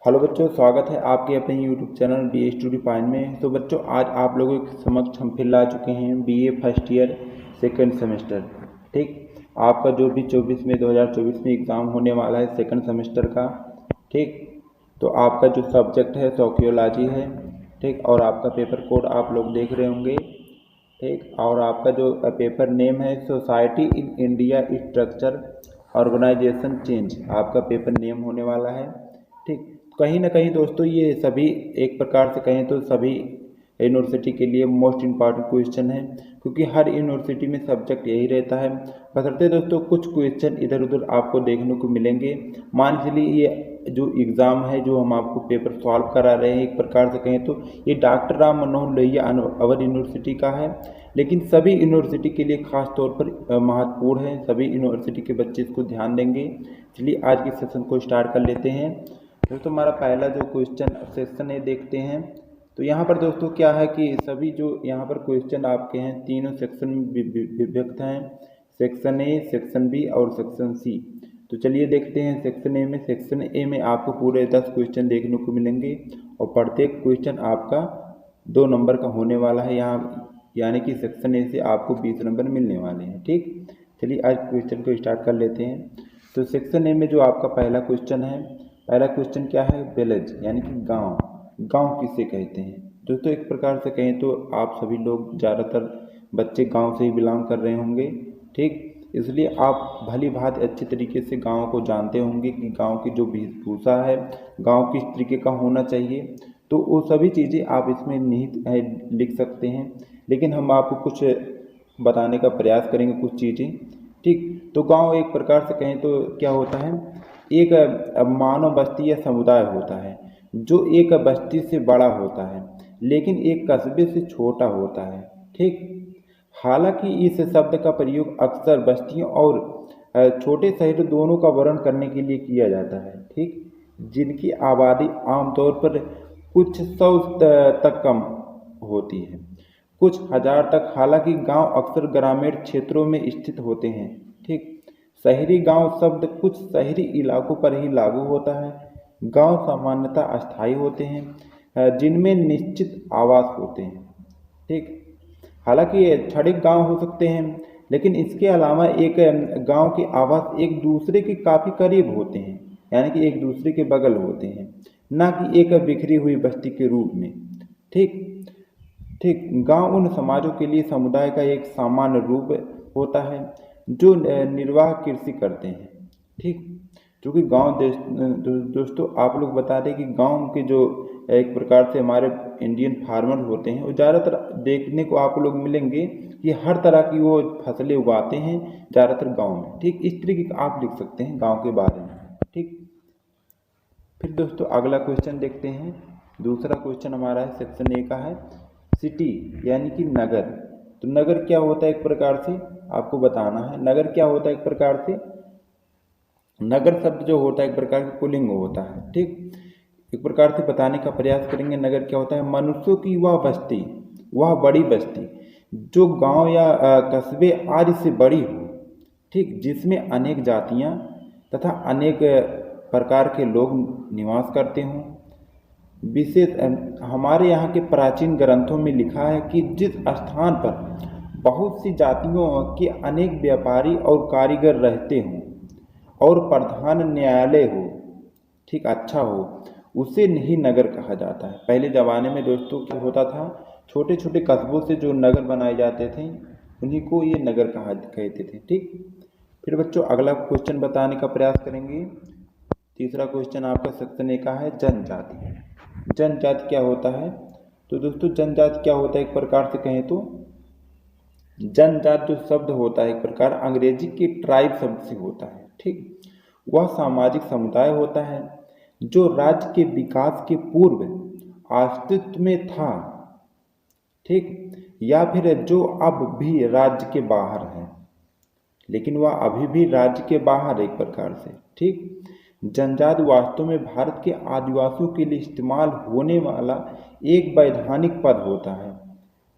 Hello बच्चों, स्वागत है आपके अपने यूट्यूब चैनल बी ए स्टूडी पॉइंट में। तो बच्चों, आज आप लोगों के समक्ष हम फिर ला चुके हैं BA first year second semester. ठीक, आपका जो भी 2024 में एग्ज़ाम होने वाला है सेकंड सेमेस्टर का। ठीक, तो आपका जो सब्जेक्ट है सोशियोलॉजी है। ठीक, और आपका पेपर कोड आप लोग देख रहे होंगे। ठीक, और आपका जो पेपर नेम है society in India structure organisation change, आपका पेपर नेम होने वाला है। ठीक, कहीं ना कहीं दोस्तों ये सभी एक प्रकार से कहें तो सभी यूनिवर्सिटी के लिए मोस्ट इम्पॉर्टेंट क्वेश्चन है, क्योंकि हर यूनिवर्सिटी में सब्जेक्ट यही रहता है। बशर्ते दोस्तों कुछ क्वेश्चन इधर उधर आपको देखने को मिलेंगे। मान चलिए ये जो एग्ज़ाम है, जो हम आपको पेपर सॉल्व करा रहे हैं, एक प्रकार से कहें तो ये डॉक्टर राम मनोहर लोहिया अवर यूनिवर्सिटी का है, लेकिन सभी यूनिवर्सिटी के लिए खास तौर पर महत्वपूर्ण है। सभी यूनिवर्सिटी के बच्चे इसको ध्यान देंगे। चलिए आज के सेशन को स्टार्ट कर लेते हैं। दोस्तों, हमारा पहला जो क्वेश्चन सेक्शन है देखते हैं। तो यहाँ पर दोस्तों क्या है कि सभी जो यहाँ पर क्वेश्चन आपके हैं तीनों सेक्शन में विभक्त हैं, सेक्शन ए, सेक्शन बी और सेक्शन सी। तो चलिए देखते हैं सेक्शन ए में। सेक्शन ए में आपको पूरे 10 क्वेश्चन देखने को मिलेंगे और प्रत्येक क्वेश्चन आपका 2 नंबर का होने वाला है यहाँ, यानी कि सेक्शन ए से आपको 20 नंबर मिलने वाले हैं। ठीक, चलिए आज क्वेश्चन को स्टार्ट कर लेते हैं। तो सेक्शन ए में जो आपका पहला क्वेश्चन है, पहला क्वेश्चन क्या है? विलेज यानी कि गांव। गांव किसे कहते हैं? दोस्तों एक प्रकार से कहें तो आप सभी लोग ज़्यादातर बच्चे गांव से ही बिलोंग कर रहे होंगे। ठीक, इसलिए आप भली भांति अच्छे तरीके से गांव को जानते होंगे कि गांव की जो वेशभूषा है, गांव किस तरीके का होना चाहिए। तो वो सभी चीज़ें आप इसमें निहित लिख सकते हैं, लेकिन हम आपको कुछ बताने का प्रयास करेंगे कुछ चीज़ें। ठीक, तो गांव एक प्रकार से कहें तो क्या होता है? एक मानव बस्ती या समुदाय होता है जो एक बस्ती से बड़ा होता है, लेकिन एक कस्बे से छोटा होता है। ठीक, हालांकि इस शब्द का प्रयोग अक्सर बस्तियों और छोटे शहरों दोनों का वर्णन करने के लिए किया जाता है। ठीक, जिनकी आबादी आमतौर पर कुछ सौ तक कम होती है, कुछ हजार तक। हालांकि गांव अक्सर ग्रामीण क्षेत्रों में स्थित होते हैं। ठीक, शहरी गांव शब्द कुछ शहरी इलाकों पर ही लागू होता है। गांव सामान्यतः अस्थायी होते हैं, जिनमें निश्चित आवास होते हैं। ठीक, हालांकि क्षणिक गांव हो सकते हैं, लेकिन इसके अलावा एक गांव के आवास एक दूसरे के काफ़ी करीब होते हैं, यानी कि एक दूसरे के बगल होते हैं, ना कि एक बिखरी हुई बस्ती के रूप में। ठीक ठीक, गांव उन समाजों के लिए समुदाय का एक सामान्य रूप होता है जो निर्वाह कृषि करते हैं। ठीक, क्योंकि गांव दोस्तों आप लोग बता दें कि गांव के जो एक प्रकार से हमारे इंडियन फार्मर होते हैं, वो ज़्यादातर देखने को आप लोग मिलेंगे कि हर तरह की वो फसलें उगाते हैं ज़्यादातर गांव में। ठीक, इस तरीके का आप लिख सकते हैं गांव के बारे में। ठीक, फिर दोस्तों अगला क्वेश्चन देखते हैं। दूसरा क्वेश्चन हमारा है सेक्शन ए का है सिटी यानी कि नगर। तो नगर क्या होता है एक प्रकार से आपको बताना है। नगर क्या होता है एक प्रकार से? नगर शब्द जो होता है एक प्रकार का पुल्लिंग होता है। ठीक, एक प्रकार से बताने का प्रयास करेंगे। नगर क्या होता है? मनुष्यों की वह बस्ती, वह बड़ी बस्ती जो गांव या कस्बे आदि से बड़ी हो। ठीक, जिसमें अनेक जातियां तथा अनेक प्रकार के लोग निवास करते हों। विशेष हमारे यहाँ के प्राचीन ग्रंथों में लिखा है कि जिस स्थान पर बहुत सी जातियों के अनेक व्यापारी और कारीगर रहते हों और प्रधान न्यायालय हो, ठीक, अच्छा हो, उसे नहीं नगर कहा जाता है। पहले ज़माने में दोस्तों क्या होता था, छोटे छोटे कस्बों से जो नगर बनाए जाते थे उन्हीं को ये नगर कहते थे। ठीक, फिर बच्चों अगला क्वेश्चन बताने का प्रयास करेंगे। तीसरा क्वेश्चन आपका सेक्शन ए का है जनजाति। जनजाति क्या होता है? तो दोस्तों जनजाति क्या होता है एक प्रकार से कहें तो जनजाति जो शब्द होता है एक प्रकार अंग्रेजी के ट्राइब शब्द से होता है। ठीक, वह सामाजिक समुदाय होता है जो राज्य के विकास के पूर्व अस्तित्व में था। ठीक, या फिर जो अब भी राज्य के बाहर है, लेकिन वह अभी भी राज्य के बाहर एक प्रकार से। ठीक, जनजाति वास्तव में भारत के आदिवासियों के लिए इस्तेमाल होने वाला एक वैधानिक पद होता है।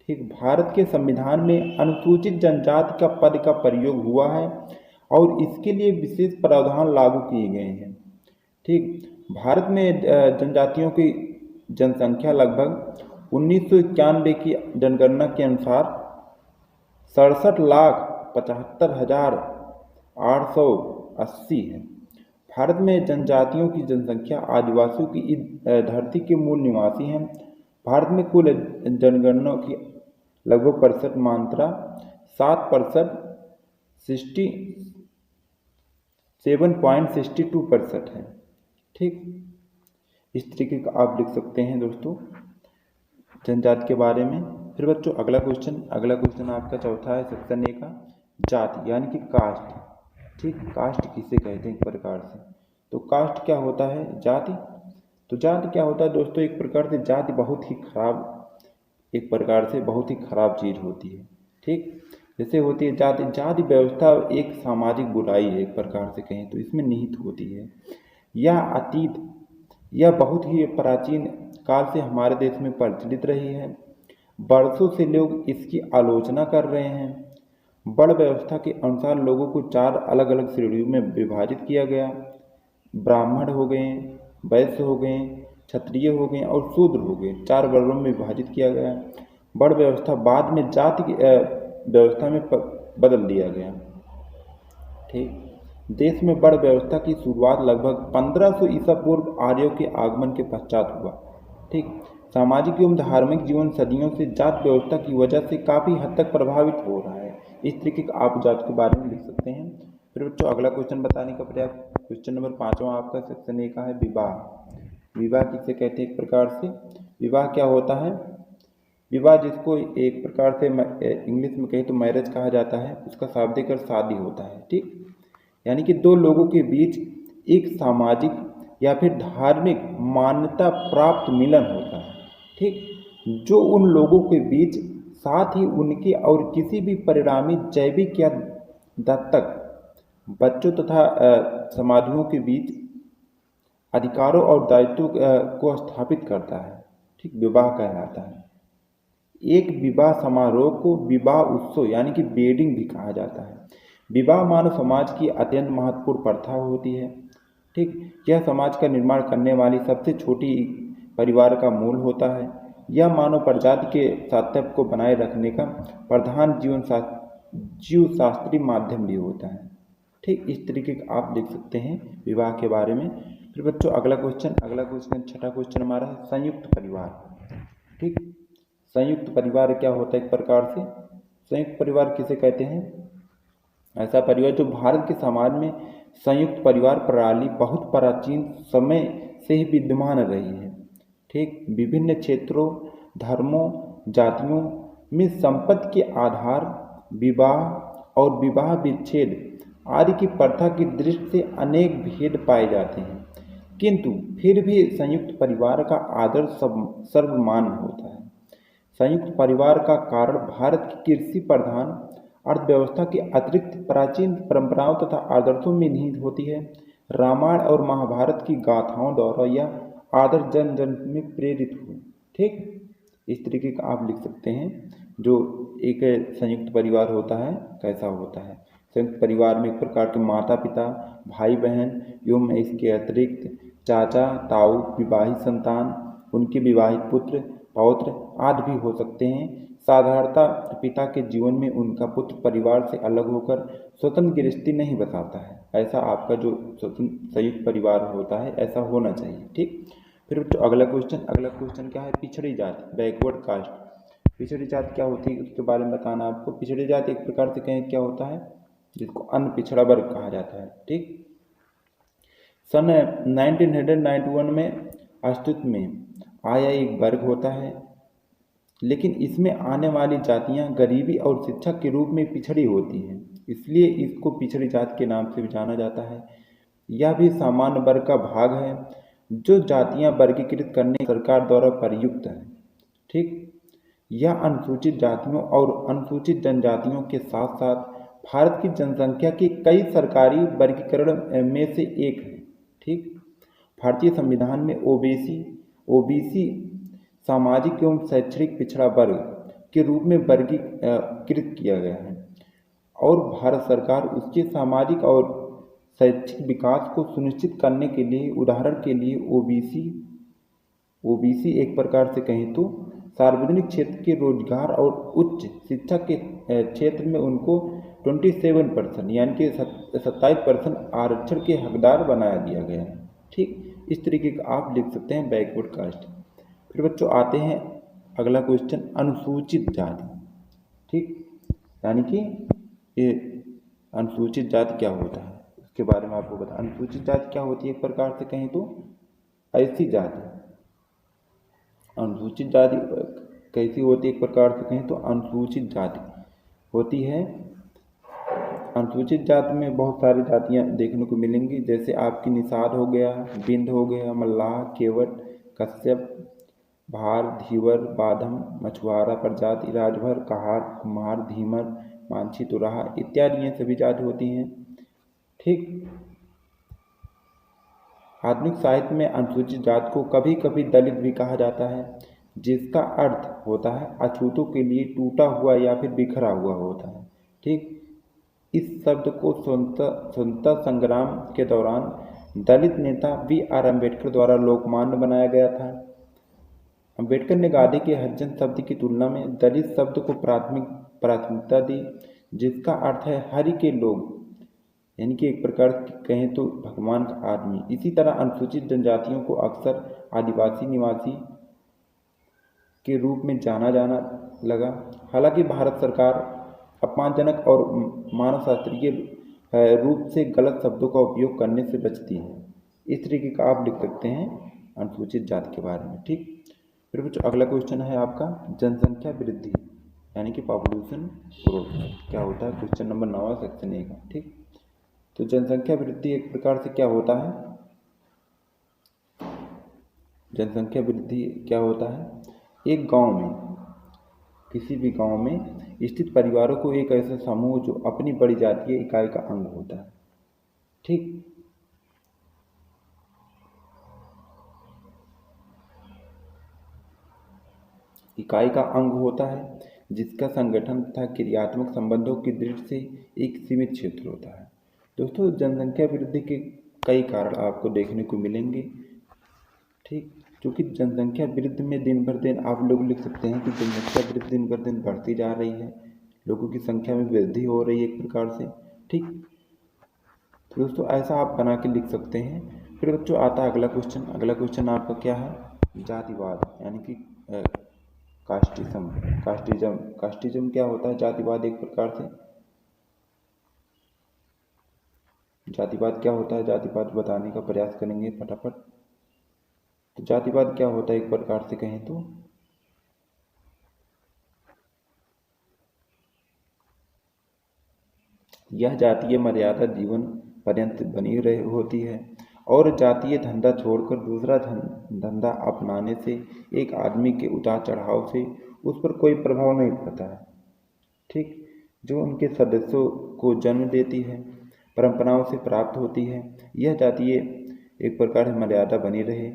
ठीक, भारत के संविधान में अनुसूचित जनजाति का पद का प्रयोग हुआ है और इसके लिए विशेष प्रावधान लागू किए गए हैं। ठीक, भारत में जनजातियों की जनसंख्या लगभग 1991 की जनगणना के अनुसार 67,75,880 है। भारत में जनजातियों की जनसंख्या आदिवासियों की इस धरती के मूल निवासी हैं। भारत में कुल जनगणना की लगभग प्रतिशत मात्रा 7%, 7.62% है। ठीक, इस तरीके का आप लिख सकते हैं दोस्तों जनजाति के बारे में। फिर बच्चों अगला क्वेश्चन आपका चौथा है सेक्शन ए का, जाति यानी कि कास्ट। ठीक, कास्ट किसे कहते हैं एक प्रकार से। तो कास्ट क्या होता है, जाति। तो जाति क्या होता है दोस्तों, एक प्रकार से जाति बहुत ही खराब चीज होती है। ठीक, जैसे होती है जाति व्यवस्था एक सामाजिक बुराई है एक प्रकार से कहें तो, इसमें निहित होती है। यह बहुत ही प्राचीन काल से हमारे देश में प्रचलित रही है। वर्षों से लोग इसकी आलोचना कर रहे हैं। वर्ण व्यवस्था के अनुसार लोगों को 4 अलग अलग श्रेणियों में विभाजित किया गया। ब्राह्मण हो गए, वैश्य हो गए, क्षत्रिय हो गए और शूद्र हो गए। 4 वर्गों में विभाजित किया गया। वर्ण व्यवस्था बाद में जाति की व्यवस्था में बदल दिया गया। ठीक, देश में वर्ण व्यवस्था की शुरुआत लगभग 1500 ईसा पूर्व आर्यों के आगमन के पश्चात हुआ। ठीक, सामाजिक एवं धार्मिक जीवन सदियों से जात व्यवस्था की वजह से काफ़ी हद तक प्रभावित हो रहा है। इस तरीके का आप जात के बारे में लिख सकते हैं। फिर बच्चों अगला क्वेश्चन बताने का प्रयास, क्वेश्चन नंबर 5वां आपका सेक्शन ए का है, विवाह। विवाह किसे कहते हैं एक प्रकार से। विवाह क्या होता है, विवाह जिसको एक प्रकार से इंग्लिश में कहें तो मैरिज कहा जाता है, उसका शाब्दिक अर्थ शादी होता है। ठीक, यानी कि 2 लोगों के बीच एक सामाजिक या फिर धार्मिक मान्यता प्राप्त मिलन होता है। ठीक, जो उन लोगों के बीच साथ ही उनके और किसी भी परिणामी जैविक या दत्तक बच्चों तथा समाधियों के बीच अधिकारों और दायित्वों को स्थापित करता है। ठीक, विवाह कहलाता है। एक विवाह समारोह को विवाह उत्सव यानी कि वेडिंग भी कहा जाता है। विवाह मानव समाज की अत्यंत महत्वपूर्ण प्रथा होती है। ठीक, यह समाज का निर्माण करने वाली सबसे छोटी परिवार का मूल होता है। यह मानव प्रजाति के सातत्य को बनाए रखने का प्रधान जीवशास्त्रीय माध्यम भी होता है। ठीक, इस तरीके का आप लिख सकते हैं विवाह के बारे में। फिर बच्चों अगला क्वेश्चन छठा क्वेश्चन हमारा है संयुक्त परिवार। ठीक, संयुक्त परिवार क्या होता है एक प्रकार से। संयुक्त परिवार किसे कहते हैं, ऐसा परिवार जो भारत के समाज में संयुक्त परिवार प्रणाली बहुत प्राचीन समय से ही विद्यमान रही है। ठीक, विभिन्न क्षेत्रों, धर्मों, जातियों में संपत्ति के आधार, विवाह और विवाह विच्छेद आदि की प्रथा की दृष्टि से अनेक भेद पाए जाते हैं, किंतु फिर भी संयुक्त परिवार का आदर्श सर्वमान्य होता है। संयुक्त परिवार का कारण भारत की कृषि प्रधान अर्थव्यवस्था के अतिरिक्त प्राचीन परंपराओं तथा आदर्शों में निहित होती है। रामायण और महाभारत की गाथाओं द्वारा यह आदर्श जन जन में प्रेरित हुए। ठीक, इस तरीके का आप लिख सकते हैं जो एक संयुक्त परिवार होता है कैसा होता है। संयुक्त परिवार में एक प्रकार के माता पिता, भाई बहन एवं इसके अतिरिक्त चाचा ताऊ, विवाहित संतान, उनके विवाहित पुत्र पौत्र आदि भी हो सकते हैं। साधारणतः पिता के जीवन में उनका पुत्र परिवार से अलग होकर स्वतंत्र गृहस्थी नहीं बसाता है। ऐसा आपका जो संयुक्त परिवार होता है ऐसा होना चाहिए। ठीक, फिर तो अगला क्वेश्चन क्या है, पिछड़ी जाति, बैकवर्ड कास्ट। पिछड़ी जाति क्या होती है उसके बारे में बताना आपको। पिछड़ी जाति एक प्रकार से कहें क्या होता है, जिसको अन्य पिछड़ा वर्ग कहा जाता है। ठीक, सन 1991 में अस्तित्व में आया एक वर्ग होता है, लेकिन इसमें आने वाली जातियां गरीबी और शिक्षा के रूप में पिछड़ी होती हैं, इसलिए इसको पिछड़ी जाति के नाम से भी जाना जाता है। यह भी सामान्य वर्ग का भाग है जो जातियां वर्गीकृत करने सरकार द्वारा प्रयुक्त है। ठीक, यह अनुसूचित जातियों और अनुसूचित जनजातियों के साथ साथ भारत की जनसंख्या के कई सरकारी वर्गीकरण में से एक है। ठीक, भारतीय संविधान में ओबीसी सामाजिक एवं शैक्षणिक पिछड़ा वर्ग के रूप में वर्गीकृत किया गया है और भारत सरकार उसके सामाजिक और शैक्षिक विकास को सुनिश्चित करने के लिए, उदाहरण के लिए ओबीसी एक प्रकार से कहें तो सार्वजनिक क्षेत्र के रोजगार और उच्च शिक्षा के क्षेत्र में उनको 27% यानी कि 27% आरक्षण के हकदार बनाया दिया गया है। ठीक, इस तरीके का आप लिख सकते हैं बैकवर्ड कास्ट। फिर बच्चों आते हैं अगला क्वेश्चन, अनुसूचित जाति। ठीक, यानी कि ये अनुसूचित जाति क्या होता है इसके बारे में आपको बता। अनुसूचित जाति क्या होती है एक प्रकार से कहें तो ऐसी जाति, अनुसूचित जाति कैसी होती है एक प्रकार से कहें तो अनुसूचित जाति होती है। अनुसूचित जाति में बहुत सारी जातियां देखने को मिलेंगी, जैसे आपकी निषाद हो गया, बिंद हो गया, मल्लाह, केवट, कश्यप, भार, धीवर, बाधम, मछुआरा प्रजाति, राजभर, कहार, कुम्हार, धीमर, मांझी, तुराहा इत्यादि ये सभी जाति होती हैं। ठीक, आधुनिक साहित्य में अनुसूचित जाति को कभी कभी दलित भी कहा जाता है, जिसका अर्थ होता है अछूतों के लिए टूटा हुआ या फिर बिखरा हुआ होता है। ठीक, इस शब्द को स्वतंत्रता संग्राम के दौरान दलित नेता बी.आर. अम्बेडकर द्वारा लोकमान्य बनाया गया था। अम्बेडकर ने गांधी के हरिजन शब्द की तुलना में दलित शब्द को प्राथमिकता दी, जिसका अर्थ है हरि के लोग, यानी कि एक प्रकार कहें तो भगवान का आदमी। इसी तरह अनुसूचित जनजातियों को अक्सर आदिवासी निवासी के रूप में जाना लगा। हालांकि भारत सरकार अपमानजनक और मानवशास्त्रीय रूप से गलत शब्दों का उपयोग करने से बचती है। इस तरीके का आप लिख सकते हैं अनुसूचित जाति के बारे में। ठीक, फिर बच्चों अगला क्वेश्चन है आपका जनसंख्या वृद्धि यानी कि पॉपुलेशन ग्रोथ क्या होता है, क्वेश्चन नंबर 9 सेक्शन ए का। ठीक, तो जनसंख्या वृद्धि एक प्रकार से क्या होता है, जनसंख्या वृद्धि क्या होता है, एक गांव में, किसी भी गांव में स्थित परिवारों को एक ऐसा समूह जो अपनी बड़ी जातीय इकाई का अंग होता है। ठीक, इकाई का अंग होता है जिसका संगठन तथा क्रियात्मक संबंधों की दृष्टि से एक सीमित क्षेत्र होता है। दोस्तों जनसंख्या वृद्धि के कई कारण आपको देखने को मिलेंगे। ठीक, क्योंकि जनसंख्या वृद्धि में दिन भर दिन आप लोग लिख सकते हैं कि जनसंख्या वृद्धि दिन भर दिन बढ़ती जा रही है, लोगों की संख्या में वृद्धि हो रही है एक प्रकार से। ठीक, तो दोस्तों ऐसा आप बना के लिख सकते हैं। फिर बच्चों आता है अगला क्वेश्चन। अगला क्वेश्चन आपका क्या है, जातिवाद यानी कि कास्टिज्म क्या होता है, जातिवाद एक प्रकार से, जातिवाद क्या होता है, जातिवाद बताने का प्रयास करेंगे फटाफट। तो जातिवाद क्या होता है एक प्रकार से कहें तो यह जातीय मर्यादा जीवन पर्यंत बनी रही होती है और जातीय धंधा छोड़कर दूसरा धंधा अपनाने से एक आदमी के उतार चढ़ाव से उस पर कोई प्रभाव नहीं पड़ता है। ठीक, जो उनके सदस्यों को जन्म देती है, परंपराओं से प्राप्त होती है, यह जातीय एक प्रकार से मर्यादा बनी रहे।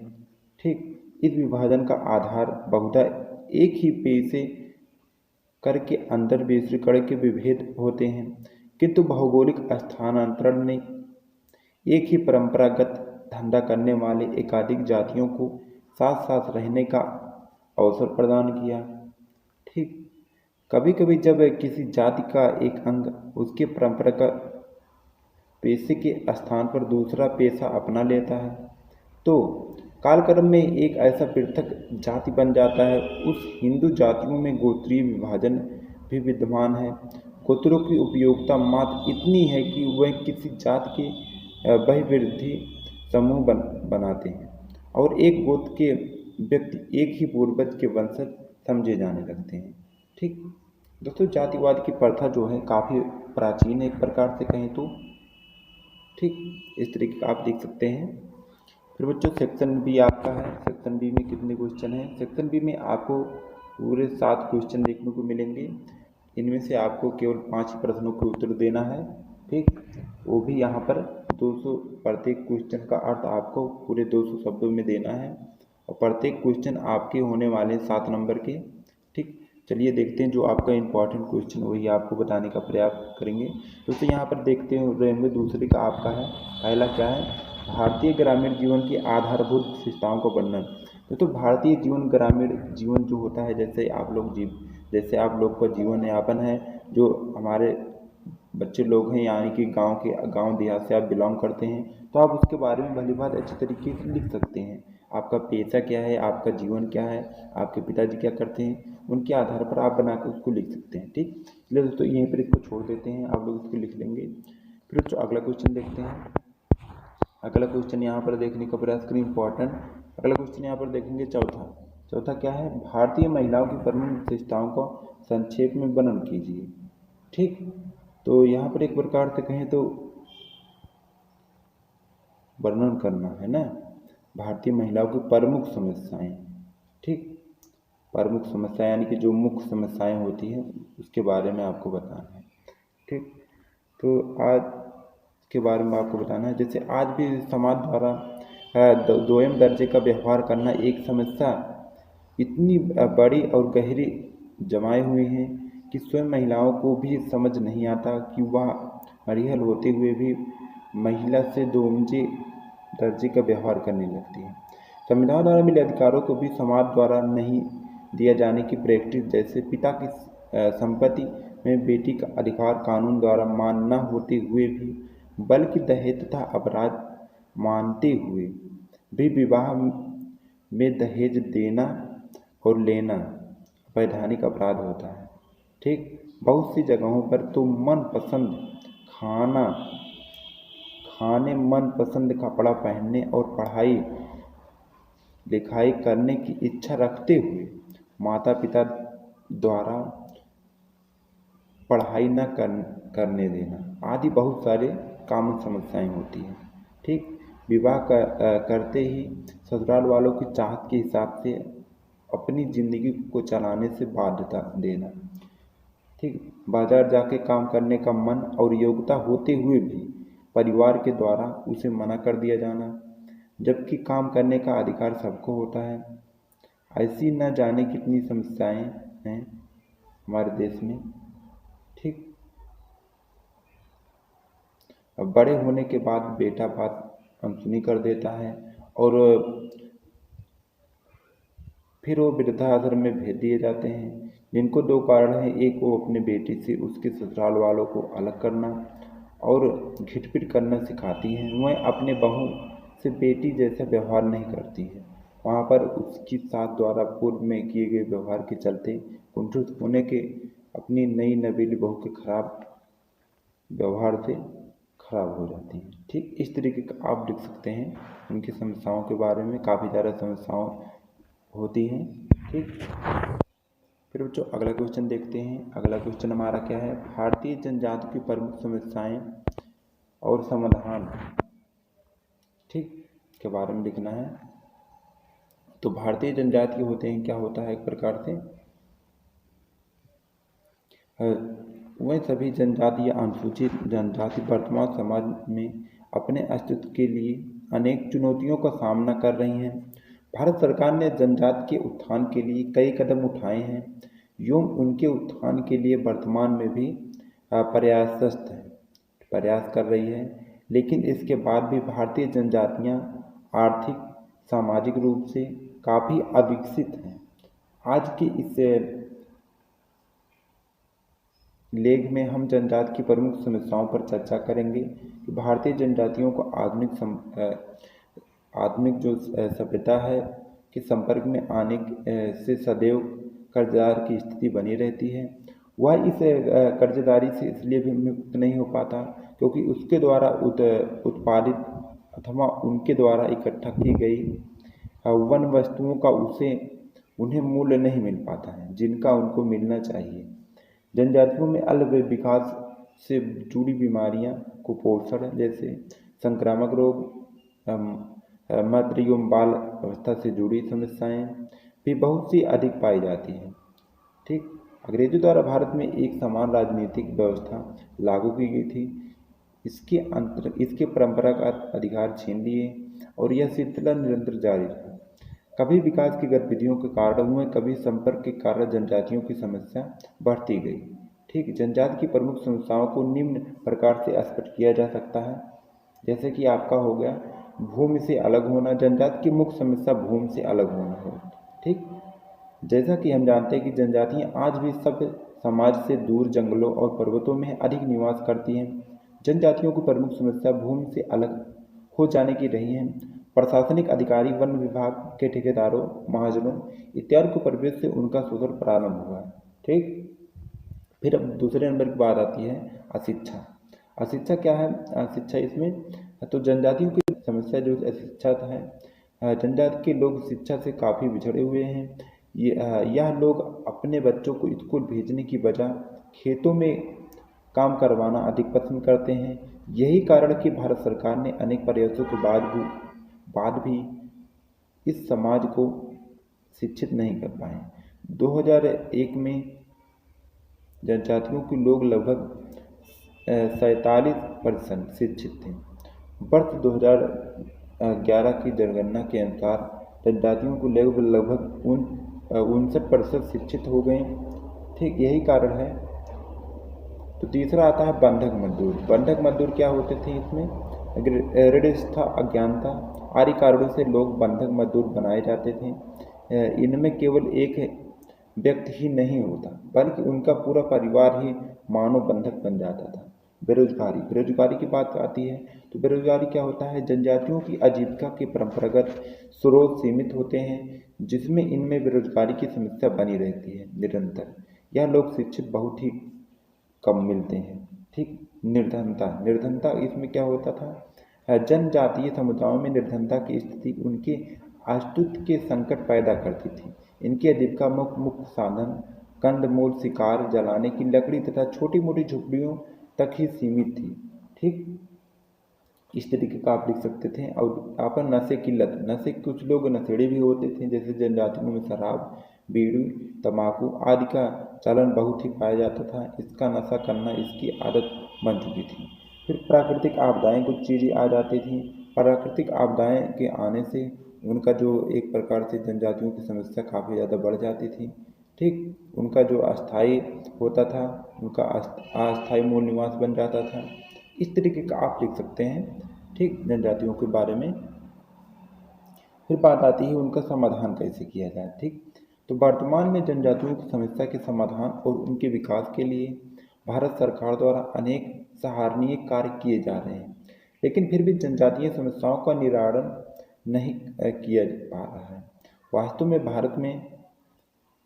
ठीक, इस विभाजन का आधार बहुधा एक ही पेशे करके अंतर विश्वकरण के विभेद होते हैं, किंतु भौगोलिक स्थानांतरण ने एक ही परंपरागत धंधा करने वाले एकाधिक जातियों को साथ साथ रहने का अवसर प्रदान किया। ठीक, कभी कभी जब किसी जाति का एक अंग उसके परंपरागत पेशे के स्थान पर दूसरा पेशा अपना लेता है तो कालक्रम में एक ऐसा पृथक जाति बन जाता है। उस हिंदू जातियों में गोत्रीय विभाजन भी विद्यमान है। गोत्रों की उपयोगिता मात्र इतनी है कि वह किसी जाति के बहुविधि समूह बनाते हैं और एक गोत्र के व्यक्ति एक ही पूर्वज के वंशज समझे जाने लगते हैं। ठीक, दोस्तों जातिवाद की प्रथा जो है काफ़ी प्राचीन है एक प्रकार से कहें तो। ठीक, इस तरीके का आप देख सकते हैं। फिर बच्चों सेक्शन बी आपका है। सेक्शन बी में कितने क्वेश्चन हैं, सेक्शन बी में आपको पूरे 7 क्वेश्चन देखने को मिलेंगे। इनमें से आपको केवल 5 प्रश्नों के उत्तर देना है। ठीक, वो भी यहाँ पर 200 प्रत्येक क्वेश्चन का अर्थ आपको पूरे 200 शब्दों में देना है और प्रत्येक क्वेश्चन आपके होने वाले 7 नंबर के। ठीक, चलिए देखते हैं जो आपका इम्पोर्टेंट क्वेश्चन वही आपको बताने का प्रयास करेंगे। दोस्तों यहाँ पर देखते रहेंगे दूसरे का आपका है, पहला क्या है, भारतीय ग्रामीण जीवन की आधारभूत विशेषताओं का वर्णन। तो भारतीय जीवन ग्रामीण जीवन जो होता है, जैसे आप लोग का जीवन यापन है, जो हमारे बच्चे लोग हैं यानी कि गांव देहात से आप बिलोंग करते हैं, तो आप उसके बारे में भली बात अच्छी तरीके से लिख सकते हैं। आपका पेशा क्या है, आपका जीवन क्या है, आपके पिताजी क्या करते हैं, उनके आधार पर आप बना कर उसको लिख सकते हैं। ठीक, चलिए दोस्तों यहीं पर इसको छोड़ देते हैं, आप लोग इसको लिख लेंगे। फिर दोस्तों अगला क्वेश्चन देखते हैं। अगला क्वेश्चन यहाँ पर देखने का प्रयास करें, इंपॉर्टेंट। अगला क्वेश्चन यहाँ पर देखेंगे चौथा क्या है, भारतीय महिलाओं की प्रमुख विशेषताओं का संक्षेप में वर्णन कीजिए। ठीक, तो यहाँ पर एक प्रकार से कहें तो वर्णन करना है ना, भारतीय महिलाओं की प्रमुख समस्याएं। ठीक, प्रमुख समस्या यानी कि जो मुख्य समस्याएं होती हैं उसके बारे में आपको बताना है। ठीक, तो आज के बारे में आपको बताना है। जैसे आज भी समाज द्वारा दोयम दर्जे का व्यवहार करना एक समस्या इतनी बड़ी और गहरी जमाए हुई है कि स्वयं महिलाओं को भी समझ नहीं आता कि वह मरियल होते हुए भी महिला से दोमजे दर्जे का व्यवहार करने लगती है। संविधान द्वारा मिले अधिकारों को भी समाज द्वारा नहीं दिया जाने की प्रैक्टिस, जैसे पिता की संपत्ति में बेटी का अधिकार कानून द्वारा मान न होते हुए भी बल्कि दहेज तथा अपराध मानते हुए भी विवाह में दहेज देना और लेना वैधानिक अपराध होता है। ठीक, बहुत सी जगहों पर तो मनपसंद खाने, मनपसंद कपड़ा पहनने और पढ़ाई लिखाई करने की इच्छा रखते हुए माता पिता द्वारा पढ़ाई न करने देना आदि बहुत सारे कॉमन समस्याएं होती हैं। ठीक, विवाह करते ही ससुराल वालों की चाहत के हिसाब से अपनी ज़िंदगी को चलाने से बाध्यता देना। ठीक, बाजार जाके काम करने का मन और योग्यता होते हुए भी परिवार के द्वारा उसे मना कर दिया जाना, जबकि काम करने का अधिकार सबको होता है। ऐसी न जाने कितनी समस्याएं हैं हमारे देश में। ठीक, अब बड़े होने के बाद बेटा बात अनसुनी कर देता है और फिर वो वृद्धाश्रम में भेज दिए जाते हैं, जिनको दो कारण हैं। एक, वो अपने बेटी से उसके ससुराल वालों को अलग करना और घिटपिट करना सिखाती हैं। वह अपने बहू से बेटी जैसा व्यवहार नहीं करती है। वहाँ पर उसकी सास द्वारा पूर्व में किए गए व्यवहार के चलते कुंठित होने के अपनी नई नवेली बहू के खराब व्यवहार से खराब हो जाती हैं। ठीक, इस तरीके का आप लिख सकते हैं उनकी समस्याओं के बारे में, काफ़ी ज़्यादा समस्याओं होती हैं। ठीक, फिर बच्चों अगला क्वेश्चन देखते हैं। अगला क्वेश्चन हमारा क्या है, भारतीय जनजाति की प्रमुख समस्याएं और समाधान, ठीक, के बारे में लिखना है। तो भारतीय जनजाति होते हैं, क्या होता है, एक प्रकार से वह सभी जनजाति या अनुसूचित जनजाति वर्तमान समाज में अपने अस्तित्व के लिए अनेक चुनौतियों का सामना कर रही हैं। भारत सरकार ने जनजाति के उत्थान के लिए कई कदम उठाए हैं एवं उनके उत्थान के लिए वर्तमान में भी प्रयास कर रही है। लेकिन इसके बाद भी भारतीय जनजातियां आर्थिक सामाजिक रूप से काफ़ी अविकसित हैं। आज की इस लेख में हम जनजाति की प्रमुख समस्याओं पर चर्चा करेंगे कि भारतीय जनजातियों को आधुनिक जो सभ्यता है के संपर्क में आने से सदैव कर्जदार की स्थिति बनी रहती है। वह इस कर्जदारी से इसलिए भी मुक्त नहीं हो पाता क्योंकि उसके द्वारा उत्पादित अथवा उनके द्वारा इकट्ठा की गई वन वस्तुओं का उन्हें मूल्य नहीं मिल पाता है जिनका उनको मिलना चाहिए। जनजातियों में अल्प विकास से जुड़ी बीमारियां, कुपोषण जैसे संक्रामक रोग, मातृ एवं बाल अवस्था से जुड़ी समस्याएं भी बहुत सी अधिक पाई जाती हैं। ठीक, अंग्रेजों द्वारा भारत में एक समान राजनीतिक व्यवस्था लागू की गई थी। इसके परंपरागत अधिकार छीन लिए और यह सिलसिला निरंतर जारी रहा। कभी विकास की गतिविधियों के कारण हुए, कभी संपर्क के कारण जनजातियों की समस्या बढ़ती गई। ठीक, जनजाति की प्रमुख समस्याओं को निम्न प्रकार से स्पष्ट किया जा सकता है। जैसे कि आपका हो गया भूमि से अलग होना। जनजाति की मुख्य समस्या भूमि से अलग होना है। ठीक, जैसा कि हम जानते हैं कि जनजातियां आज भी सब समाज से दूर जंगलों और पर्वतों में अधिक निवास करती हैं। जनजातियों की प्रमुख समस्या भूमि से अलग हो जाने की रही है। प्रशासनिक अधिकारी, वन विभाग के ठेकेदारों, महाजनों इत्यादि को प्रवेश से उनका शोषण प्रारंभ हुआ है। ठीक, फिर अब दूसरे नंबर की बात आती है अशिक्षा। अशिक्षा क्या है? अशिक्षा इसमें तो जनजातियों की समस्या जो अशिक्षा है, जनजाति के लोग शिक्षा से काफ़ी पिछड़े हुए हैं। यह लोग अपने बच्चों को स्कूल भेजने की बजाय खेतों में काम करवाना अधिक पसंद करते हैं। यही कारण कि भारत सरकार ने अनेक प्रयासों के बाद भी इस समाज को शिक्षित नहीं कर पाए। 2001 में जनजातियों के लोग लगभग 47% शिक्षित थे। वर्ष 2011 की जनगणना के अनुसार जनजातियों को लगभग 59% शिक्षित हो गए। ठीक, यही कारण है। तो तीसरा आता है बंधक मजदूर। बंधक मजदूर क्या होते थे? इसमें ऋणस्था, अज्ञानता आदि कारणों से लोग बंधक मजदूर बनाए जाते थे। इनमें केवल एक व्यक्ति ही नहीं होता, बल्कि उनका पूरा परिवार ही मानव बंधक बन जाता था। बेरोजगारी। बेरोजगारी की बात आती है तो बेरोजगारी क्या होता है? जनजातियों की आजीविका के परंपरागत स्रोत सीमित होते हैं, जिसमें इनमें बेरोजगारी की समस्या बनी रहती है निरंतर। यह लोग शिक्षित बहुत ही कम मिलते हैं। ठीक, निर्धनता। निर्धनता इसमें क्या होता था? जनजातीय समुदायों में निर्धनता की स्थिति उनके अस्तित्व के संकट पैदा करती थी। इनकी आजीविका मुख्य साधन कंदमूल, शिकार, जलाने की लकड़ी तथा छोटी मोटी झुग्गियों तक ही सीमित थी। ठीक, इस तरीके का आप लिख सकते थे। और आप नशे की लत। नशे, कुछ लोग नशेड़ी भी होते थे, जैसे जनजातियों में शराब, बीड़ी, तंबाकू आदि का चलन बहुत ही पाया जाता था। इसका नशा करना इसकी आदत बन चुकी थी। फिर प्राकृतिक आपदाएं, कुछ चीज़ें आ जाती थी। प्राकृतिक आपदाएं के आने से उनका जो एक प्रकार से जनजातियों की समस्या काफ़ी ज़्यादा बढ़ जाती थी। ठीक, उनका जो अस्थाई होता था, उनका अस्थाई मूल निवास बन जाता था। इस तरीके का आप लिख सकते हैं। ठीक, जनजातियों के बारे में। फिर बात आती है उनका समाधान कैसे किया जाए। ठीक, तो वर्तमान में जनजातियों की समस्या के समाधान और उनके विकास के लिए भारत सरकार द्वारा अनेक सराहनीय कार्य किए जा रहे हैं, लेकिन फिर भी जनजातीय समस्याओं का निवारण नहीं किया जा पा रहा है। वास्तव में भारत में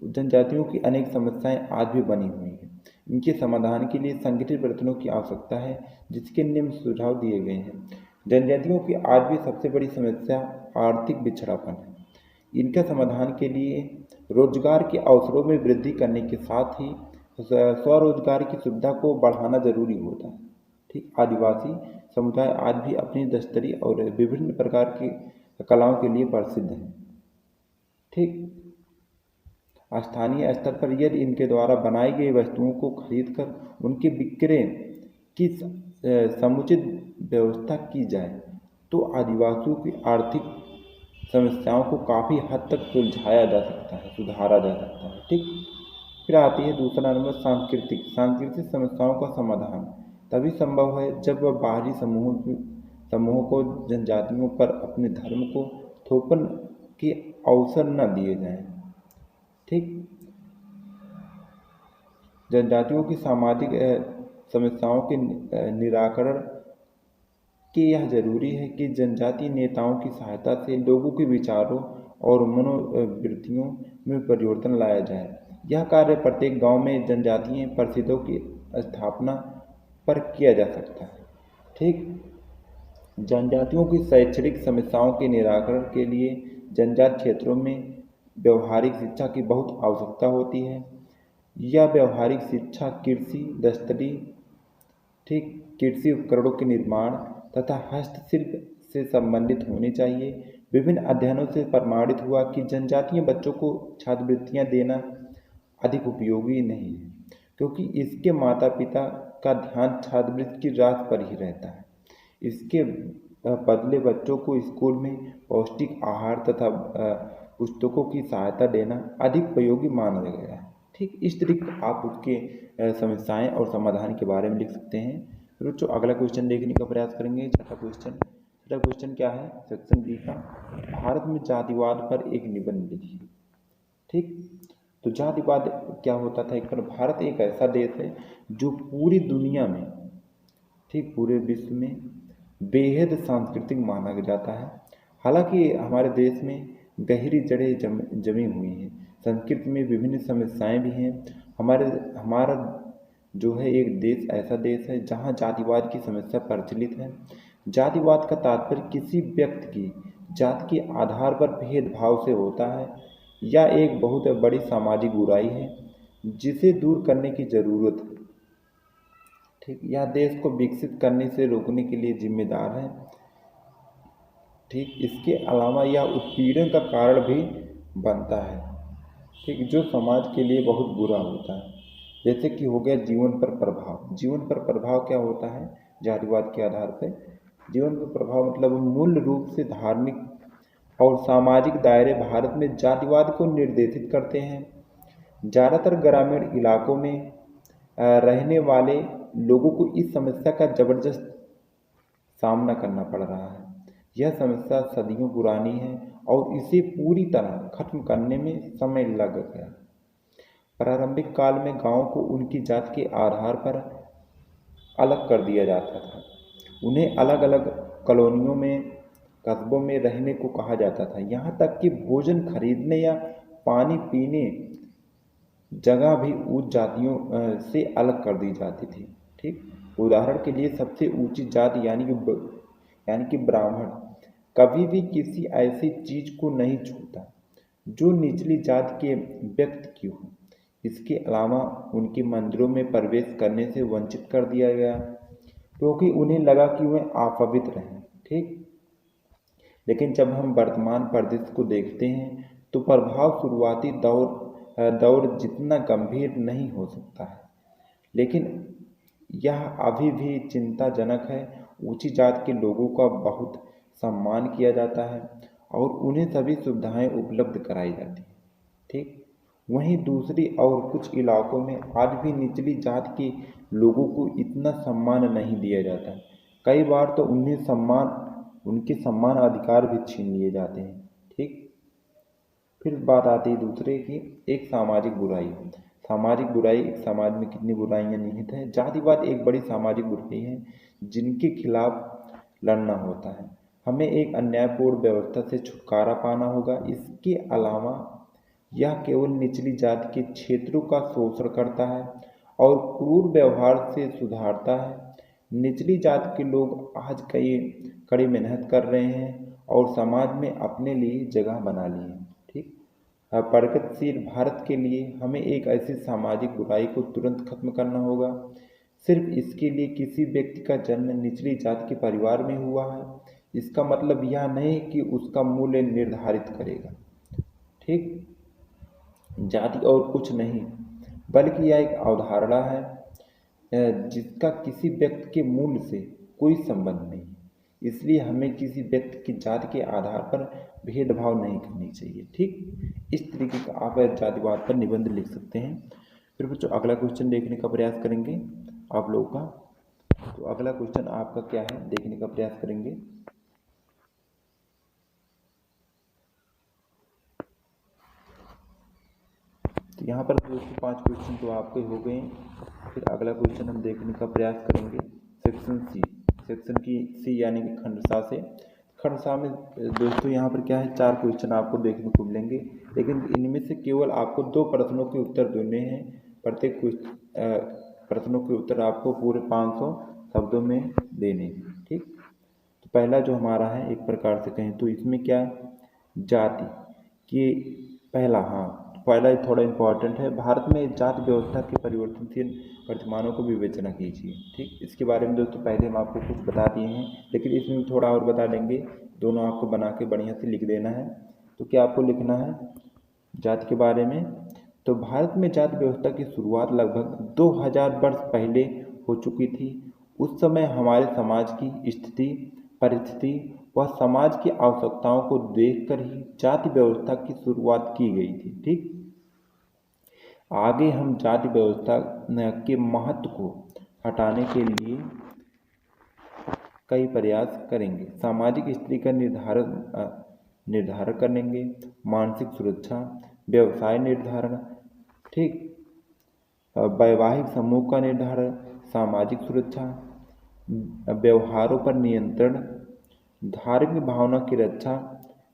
जनजातियों की अनेक समस्याएं आज भी बनी हुई हैं। इनके समाधान के लिए संगठित प्रयत्नों की आवश्यकता है, जिसके निम्न सुझाव दिए गए हैं। जनजातियों की आज भी सबसे बड़ी समस्या आर्थिक पिछड़ापन है। इनके समाधान के लिए रोजगार के अवसरों में वृद्धि करने के साथ ही स्वरोजगार की सुविधा को बढ़ाना जरूरी होता है। ठीक, आदिवासी समुदाय आज भी अपनी दस्तरी और विभिन्न प्रकार की कलाओं के लिए प्रसिद्ध हैं। ठीक, स्थानीय स्तर पर यदि इनके द्वारा बनाई गई वस्तुओं को खरीदकर उनके विक्रय की समुचित व्यवस्था की जाए तो आदिवासियों की आर्थिक समस्याओं को काफ़ी हद तक सुलझाया जा सकता है, सुधारा जा सकता है। ठीक, फिर आती है दूसरा नंबर सांस्कृतिक। सांस्कृतिक समस्याओं का समाधान तभी संभव है जब वह बाहरी समूहों को जनजातियों पर अपने धर्म को थोपने के अवसर न दिए जाएं। ठीक, जनजातियों की सामाजिक समस्याओं के निराकरण के यह जरूरी है कि जनजातीय नेताओं की सहायता से लोगों के विचारों और मनोवृत्तियों में परिवर्तन लाया जाए। यह कार्य प्रत्येक गांव में जनजातीय परिषदों की स्थापना पर किया जा सकता है। ठीक, जनजातियों की शैक्षणिक समस्याओं के निराकरण के लिए जनजाति क्षेत्रों में व्यवहारिक शिक्षा की बहुत आवश्यकता होती है। यह व्यवहारिक शिक्षा कृषि, दस्तरी, ठीक, कृषि उपकरणों के निर्माण तथा हस्तशिल्प से संबंधित होनी चाहिए। विभिन्न अध्ययनों से प्रमाणित हुआ कि जनजातीय बच्चों को छात्रवृत्तियां देना अधिक उपयोगी नहीं है, क्योंकि इसके माता पिता का ध्यान छात्रवृत्ति की राशि पर ही रहता है। इसके बदले बच्चों को स्कूल में पौष्टिक आहार तथा पुस्तकों की सहायता देना अधिक उपयोगी माना गया है। ठीक इस तरीके आप उसके समस्याएं और समाधान के बारे में लिख सकते हैं। फिर बच्चों अगला क्वेश्चन देखने का प्रयास करेंगे। छठा क्वेश्चन क्या है, सेक्शन बी का, भारत में जातिवाद पर एक निबंध लिखिए। ठीक, तो जातिवाद क्या होता था। एक पर भारत एक ऐसा देश है जो पूरी दुनिया में, ठीक पूरे विश्व में बेहद सांस्कृतिक माना जाता है। हालांकि हमारे देश में गहरी जड़ें जमी हुई हैं, संस्कृति में विभिन्न समस्याएं भी हैं। हमारा जो है एक देश ऐसा देश है जहां जातिवाद की समस्या प्रचलित है। जातिवाद का तात्पर्य किसी व्यक्ति की जाति के आधार पर भेदभाव से होता है या एक बहुत बड़ी सामाजिक बुराई है जिसे दूर करने की जरूरत है। ठीक, यह देश को विकसित करने से रोकने के लिए जिम्मेदार है। ठीक, इसके अलावा यह उत्पीड़न का कारण भी बनता है। ठीक, जो समाज के लिए बहुत बुरा होता है। जैसे कि हो गया जीवन पर प्रभाव। जीवन पर प्रभाव क्या होता है जातिवाद के आधार पर। जीवन पर प्रभाव मतलब मूल रूप से धार्मिक और सामाजिक दायरे भारत में जातिवाद को निर्देशित करते हैं। ज़्यादातर ग्रामीण इलाकों में रहने वाले लोगों को इस समस्या का जबरदस्त सामना करना पड़ रहा है। यह समस्या सदियों पुरानी है और इसे पूरी तरह खत्म करने में समय लग गया। प्रारंभिक काल में गांवों को उनकी जाति के आधार पर अलग कर दिया जाता था। उन्हें अलग अलग कॉलोनियों में, कस्बों में रहने को कहा जाता था। यहाँ तक कि भोजन खरीदने या पानी पीने जगह भी उच्च जातियों से अलग कर दी जाती थी। ठीक, उदाहरण के लिए सबसे ऊंची जाति यानी कि ब्राह्मण कभी भी किसी ऐसी चीज को नहीं छूता जो निचली जाति के व्यक्ति की हो। इसके अलावा उनके मंदिरों में प्रवेश करने से वंचित कर दिया गया क्योंकि उन्हें लगा कि वे अपवित्र हैं। ठीक, लेकिन जब हम वर्तमान परिदृश्य को देखते हैं तो प्रभाव शुरुआती दौर जितना गंभीर नहीं हो सकता है, लेकिन यह अभी भी चिंताजनक है। ऊंची जाति के लोगों का बहुत सम्मान किया जाता है और उन्हें सभी सुविधाएं उपलब्ध कराई जाती हैं। ठीक, वहीं दूसरी और कुछ इलाकों में आज भी निचली जाति के लोगों को इतना सम्मान नहीं दिया जाता है। कई बार तो उनके सम्मान अधिकार भी छीन लिए जाते हैं। ठीक, फिर बात आती है दूसरे की, एक सामाजिक बुराई। सामाजिक बुराई, एक समाज में कितनी बुराइयां निहित हैं। जातिवाद एक बड़ी सामाजिक बुराई है जिनके खिलाफ लड़ना होता है। हमें एक अन्यायपूर्ण व्यवस्था से छुटकारा पाना होगा। इसके अलावा यह केवल निचली जाति के क्षेत्रों का शोषण करता है और क्रूर व्यवहार से सुधारता है। निचली जाति के लोग आज कड़ी मेहनत कर रहे हैं और समाज में अपने लिए जगह बना ली है। ठीक, प्रगतिशील भारत के लिए हमें एक ऐसी सामाजिक बुराई को तुरंत खत्म करना होगा। सिर्फ इसके लिए किसी व्यक्ति का जन्म निचली जाति के परिवार में हुआ है इसका मतलब यह नहीं कि उसका मूल्य निर्धारित करेगा। ठीक, जाति और कुछ नहीं बल्कि यह एक अवधारणा है जिसका किसी व्यक्ति के मूल्य से कोई संबंध नहीं। इसलिए हमें किसी व्यक्ति की जाति के आधार पर भेदभाव नहीं करनी चाहिए। ठीक, इस तरीके का आप जातिवाद पर निबंध लिख सकते हैं। फिर बच्चों अगला क्वेश्चन देखने का प्रयास करेंगे आप लोगों का। तो अगला क्वेश्चन आपका क्या है देखने का प्रयास करेंगे। तो यहाँ पर 5 क्वेश्चन तो आपके हो गए। फिर अगला क्वेश्चन हम देखने का प्रयास करेंगे सेक्शन की सी यानी कि खंड सा से। खंड सा में दोस्तों यहाँ पर क्या है 4 क्वेश्चन आपको देखने को मिलेंगे, लेकिन इनमें से केवल आपको 2 प्रश्नों के उत्तर देने हैं। प्रत्येक प्रश्नों के उत्तर आपको पूरे 500 शब्दों में देने हैं। ठीक, तो पहला जो हमारा है एक प्रकार से कहें तो इसमें क्या जाति कि पहला थोड़ा इम्पोर्टेंट है। भारत में जाति व्यवस्था के परिवर्तनशील प्रतिमानों को विवेचना कीजिए। ठीक, इसके बारे में दोस्तों पहले हम आपको कुछ बता दिए हैं, लेकिन इसमें थोड़ा और बता देंगे। दोनों आपको बना के बढ़िया से लिख देना है। तो क्या आपको लिखना है जाति के बारे में। तो भारत में जाति व्यवस्था की शुरुआत लगभग 2000 वर्ष पहले हो चुकी थी। उस समय हमारे समाज की स्थिति परिस्थिति व समाज की आवश्यकताओं को देखकर ही जाति व्यवस्था की शुरुआत की गई थी। ठीक, आगे हम जाति व्यवस्था के महत्व को हटाने के लिए कई प्रयास करेंगे। सामाजिक स्थिति का निर्धारण करेंगे, मानसिक सुरक्षा, व्यवसाय निर्धारण, ठीक, वैवाहिक समूह का निर्धारण, सामाजिक सुरक्षा, व्यवहारों पर नियंत्रण, धार्मिक भावना की रक्षा,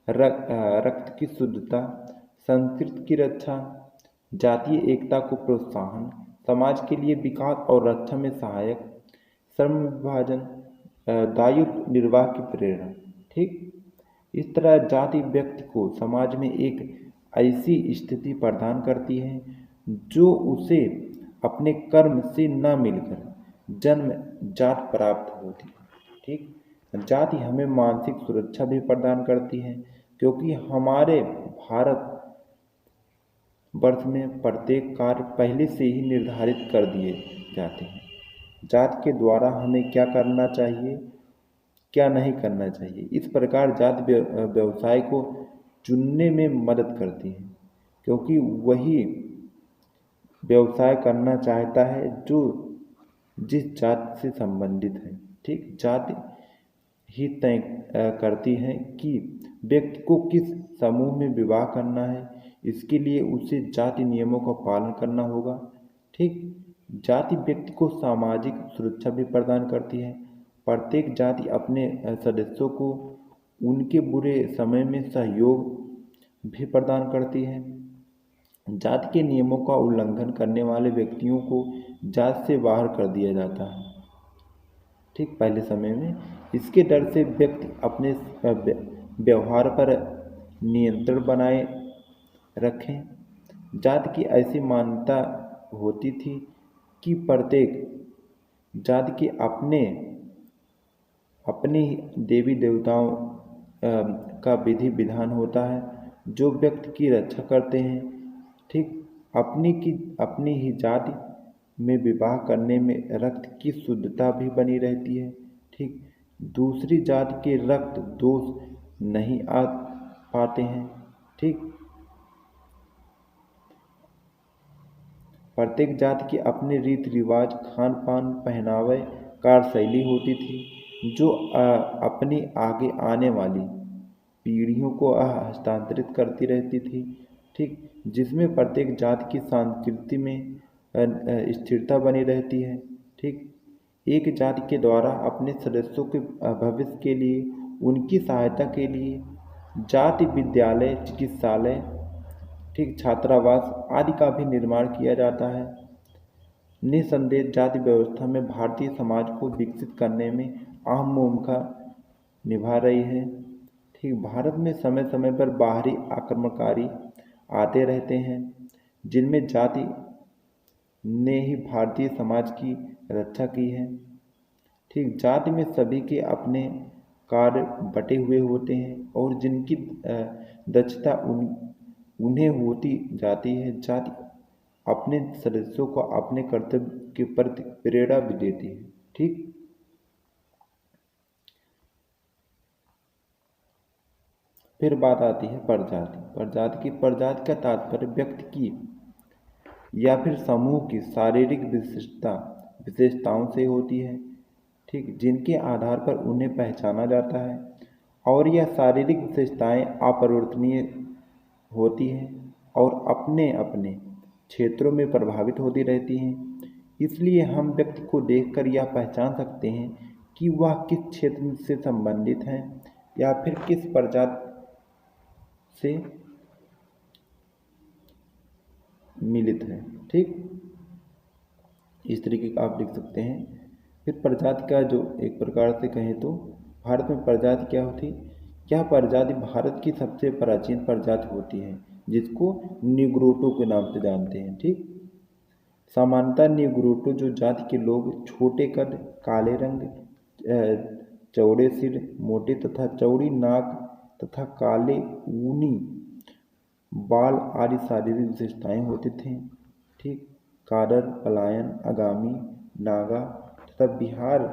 रक्त की शुद्धता, संस्कृति की रक्षा, जातीय एकता को प्रोत्साहन, समाज के लिए विकास और रक्षा में सहायक, श्रम विभाजन, दायित्व निर्वाह की प्रेरणा। ठीक, इस तरह जाति व्यक्ति को समाज में एक ऐसी स्थिति प्रदान करती है जो उसे अपने कर्म से न मिलकर जन्म जात प्राप्त होती है। ठीक, जाति हमें मानसिक सुरक्षा भी प्रदान करती है, क्योंकि हमारे भारत वर्ष में प्रत्येक कार्य पहले से ही निर्धारित कर दिए जाते हैं। जाति के द्वारा हमें क्या करना चाहिए, क्या नहीं करना चाहिए, इस प्रकार जाति व्यवसाय को चुनने में मदद करती है, क्योंकि वही व्यवसाय करना चाहता है जो जिस जाति से संबंधित है। ठीक, जाति ही तय करती है कि व्यक्ति को किस समूह में विवाह करना है, इसके लिए उसे जाति नियमों का पालन करना होगा। ठीक, जाति व्यक्ति को सामाजिक सुरक्षा भी प्रदान करती है। प्रत्येक जाति अपने सदस्यों को उनके बुरे समय में सहयोग भी प्रदान करती है। जाति के नियमों का उल्लंघन करने वाले व्यक्तियों को जाति से बाहर कर दिया जाता है। ठीक, पहले समय में इसके डर से व्यक्ति अपने व्यवहार पर नियंत्रण बनाए रखें। जाति की ऐसी मान्यता होती थी कि प्रत्येक जाति के अपने देवी देवताओं का विधि विधान होता है जो व्यक्ति की रक्षा करते हैं। ठीक, अपनी ही जाति में विवाह करने में रक्त की शुद्धता भी बनी रहती है। ठीक, दूसरी जाति के रक्त दोष नहीं आ पाते हैं। ठीक, प्रत्येक जाति के अपने रीति रिवाज, खान पान, पहनावे, कार्यशैली होती थी जो अपनी आगे आने वाली पीढ़ियों को हस्तांतरित करती रहती थी। ठीक, जिसमें प्रत्येक जाति की संस्कृति में स्थिरता बनी रहती है। ठीक, एक जाति के द्वारा अपने सदस्यों के भविष्य के लिए, उनकी सहायता के लिए जाति विद्यालय, चिकित्सालय, ठीक, छात्रावास आदि का भी निर्माण किया जाता है। निसंदेह जाति व्यवस्था में भारतीय समाज को विकसित करने में अहम भूमिका निभा रही है। ठीक, भारत में समय समय पर बाहरी आक्रमणकारी आते रहते हैं, जिनमें जाति ने ही भारतीय समाज की रक्षा की है। ठीक, जाति में सभी के अपने कार्य बटे हुए होते हैं और जिनकी दक्षता उन्हें होती जाती है। जाति अपने सदस्यों को अपने कर्तव्य के प्रति प्रेरणा भी देती है। ठीक, फिर बात आती है प्रजाति। प्रजाति का तात्पर्य व्यक्ति की या फिर समूह की शारीरिक विशेषताओं से होती है। ठीक, जिनके आधार पर उन्हें पहचाना जाता है और यह शारीरिक विशेषताएं अपरिवर्तनीय होती हैं और अपने अपने क्षेत्रों में प्रभावित होती रहती हैं। इसलिए हम व्यक्ति को देखकर यह पहचान सकते हैं कि वह किस क्षेत्र से संबंधित है या फिर किस प्रजाति से मिलित है। ठीक, इस तरीके का आप लिख सकते हैं। फिर प्रजाति का जो एक प्रकार से कहें तो भारत में प्रजाति क्या होती, क्या प्रजाति भारत की सबसे प्राचीन प्रजाति होती है जिसको निग्रोटो के नाम से जानते हैं। ठीक, सामान्यतः निग्रोटो जो जाति के लोग छोटे कद, काले रंग, चौड़े सिर, मोटे तथा चौड़ी नाक तथा काले ऊनी बाल आदि शारीरिक विशेषताएं होते थे। ठीक, कादर, पलायन, आगामी, नागा तथा बिहार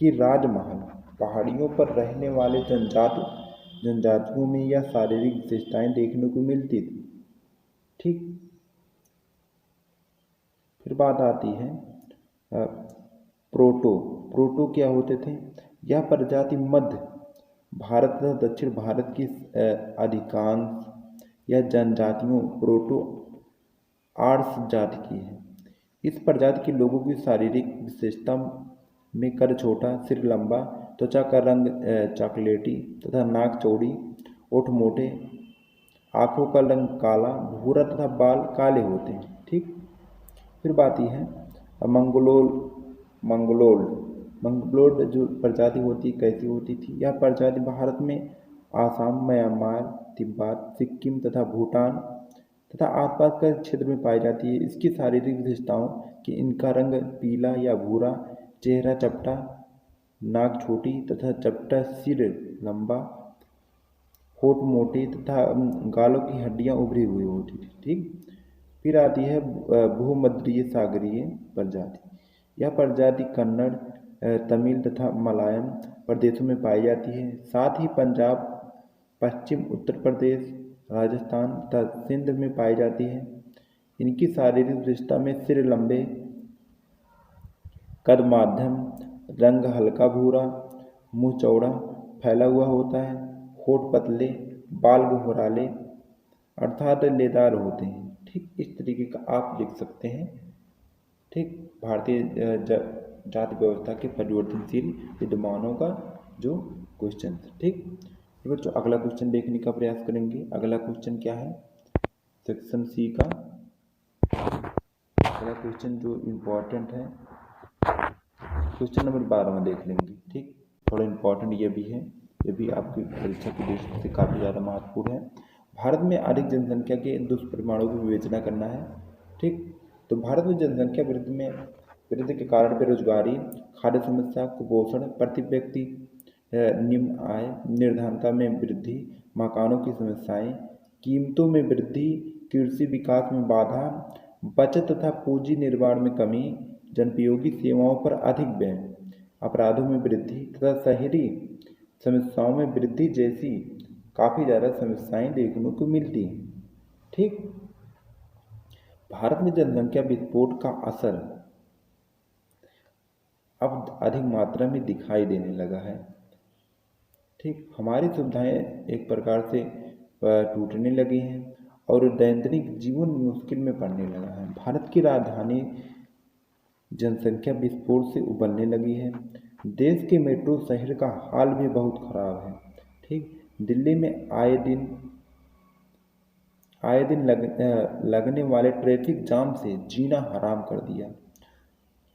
की राजमहल पहाड़ियों पर रहने वाले जनजातियों में यह शारीरिक विशेषताएं देखने को मिलती थी। ठीक, फिर बात आती है प्रोटो क्या होते थे। यह प्रजाति मध्य भारत तथा दक्षिण भारत की अधिकांश यह जनजातियों प्रोटो आर्स जाति की है। इस प्रजाति के लोगों की शारीरिक विशेषता में कद छोटा, सिर लंबा, त्वचा का रंग चॉकलेटी तथा नाक चौड़ी, ओठ मोटे, आंखों का रंग काला भूरा तथा बाल काले होते हैं। ठीक, फिर बात यह है मंगलोड जो प्रजाति होती कैसी होती थी। यह प्रजाति भारत में आसाम, म्यांमार, तिब्बत, सिक्किम तथा भूटान तथा आसपास के क्षेत्र में पाई जाती है। इसकी शारीरिक विशेषताओं कि इनका रंग पीला या भूरा, चेहरा चपटा, नाक छोटी तथा चपटा, सिर लंबा, होठ मोटे तथा गालों की हड्डियां उभरी हुई होती थी। ठीक, फिर आती है भूमध्य सागरीय प्रजाति। यह प्रजाति कन्नड़, तमिल तथा मलयालम प्रदेशों में पाई जाती है। साथ ही पंजाब, पश्चिम उत्तर प्रदेश, राजस्थान तथा सिंध में पाई जाती है। इनकी शारीरिक विशेषता में सिर लंबे, कद मध्यम, रंग हल्का भूरा, मुंह चौड़ा फैला हुआ होता है, होठ पतले, बाल घुंघराले अर्थात लेदार होते हैं। ठीक, इस तरीके का आप लिख सकते हैं। ठीक, भारतीय जाति व्यवस्था के परिवर्तनशील विद्यमानों का जो क्वेश्चन। ठीक, बच्चों अगला क्वेश्चन देखने का प्रयास करेंगे। अगला क्वेश्चन क्या है, सेक्शन सी का अगला क्वेश्चन जो इम्पोर्टेंट है, क्वेश्चन नंबर 12 देख लेंगे। ठीक, थोड़ा इम्पोर्टेंट ये भी है, ये भी आपकी परीक्षा की दृष्टि से काफ़ी ज़्यादा महत्वपूर्ण है। भारत में अधिक जनसंख्या के दुष्परिणामों की विवेचना करना है। ठीक, तो भारत में जनसंख्या वृद्धि के कारण बेरोजगारी, खाद्य समस्या, कुपोषण, प्रति व्यक्ति निम्न आय, निर्धनता में वृद्धि, मकानों की समस्याएं, कीमतों में वृद्धि, कृषि विकास में बाधा, बचत तथा पूंजी निर्माण में कमी, जनोपयोगी सेवाओं पर अधिक व्यय, अपराधों में वृद्धि तथा शहरी समस्याओं में वृद्धि जैसी काफ़ी ज़्यादा समस्याएं देखने को मिलती हैं। ठीक, भारत में जनसंख्या विस्फोट का असर अब अधिक मात्रा में दिखाई देने लगा है। ठीक, हमारी सुविधाएं एक प्रकार से टूटने लगी हैं और दैनिक जीवन मुश्किल में पड़ने लगा है। भारत की राजधानी जनसंख्या विस्फोट से उबलने लगी है। देश के मेट्रो शहर का हाल भी बहुत खराब है। ठीक, दिल्ली में आए दिन लगने वाले ट्रैफिक जाम से जीना हराम कर दिया।